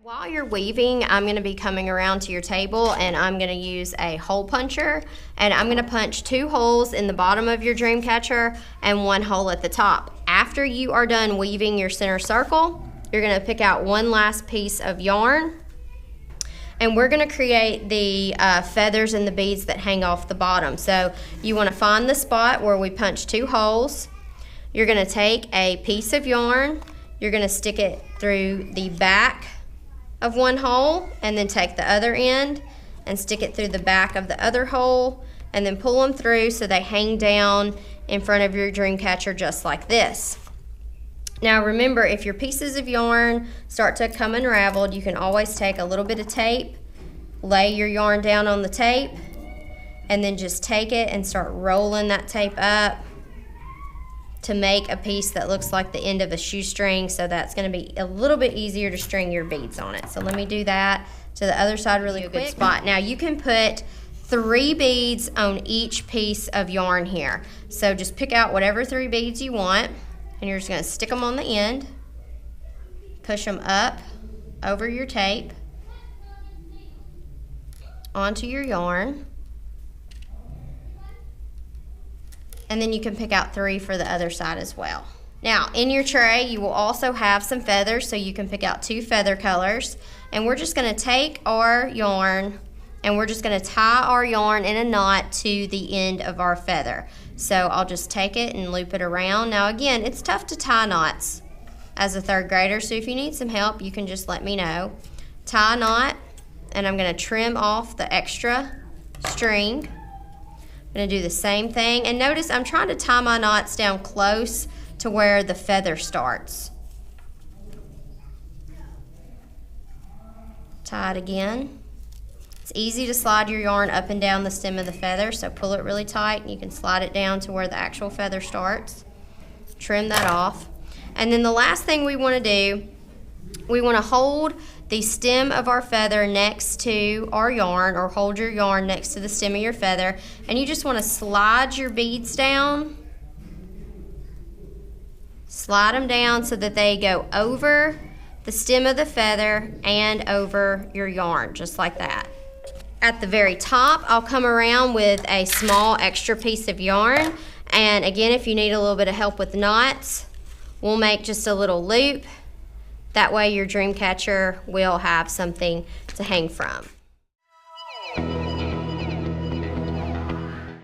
While you're weaving, I'm going to be coming around to your table and I'm going to use a hole puncher, and I'm going to punch 2 holes in the bottom of your dream catcher and 1 hole at the top. After you are done weaving your center circle, you're going to pick out 1 last piece of yarn, and we're going to create the feathers and the beads that hang off the bottom. So you want to find the spot where we punch 2 holes. You're going to take a piece of yarn, you're going to stick it through the back of 1 hole, and then take the other end and stick it through the back of the other hole, and then pull them through so they hang down in front of your dream catcher just like this. Now remember, if your pieces of yarn start to come unraveled, you can always take a little bit of tape, lay your yarn down on the tape, and then just take it and start rolling that tape up to make a piece that looks like the end of a shoestring, so that's going to be a little bit easier to string your beads on it. So let me do that to the other side really quick. Good spot. Now you can put 3 beads on each piece of yarn here. So just pick out whatever 3 beads you want, and you're just going to stick them on the end, push them up over your tape onto your yarn, and then you can pick out 3 for the other side as well. Now in your tray you will also have some feathers, so you can pick out 2 feather colors, and we're just going to take our yarn and we're just going to tie our yarn in a knot to the end of our feather. So I'll just take it and loop it around. Now again, it's tough to tie knots as a 3rd grader, so if you need some help you can just let me know. Tie a knot, and I'm going to trim off the extra string. I'm going to do the same thing, and notice I'm trying to tie my knots down close to where the feather starts. Tie it again. It's easy to slide your yarn up and down the stem of the feather, so pull it really tight and you can slide it down to where the actual feather starts. Trim that off. And then the last thing we want to do, we want to hold the stem of our feather next to our yarn, or hold your yarn next to the stem of your feather, and you just want to slide your beads down. Slide them down so that they go over the stem of the feather and over your yarn, just like that. At the very top, I'll come around with a small extra piece of yarn, and again, if you need a little bit of help with knots, we'll make just a little loop. That way your dream catcher will have something to hang from.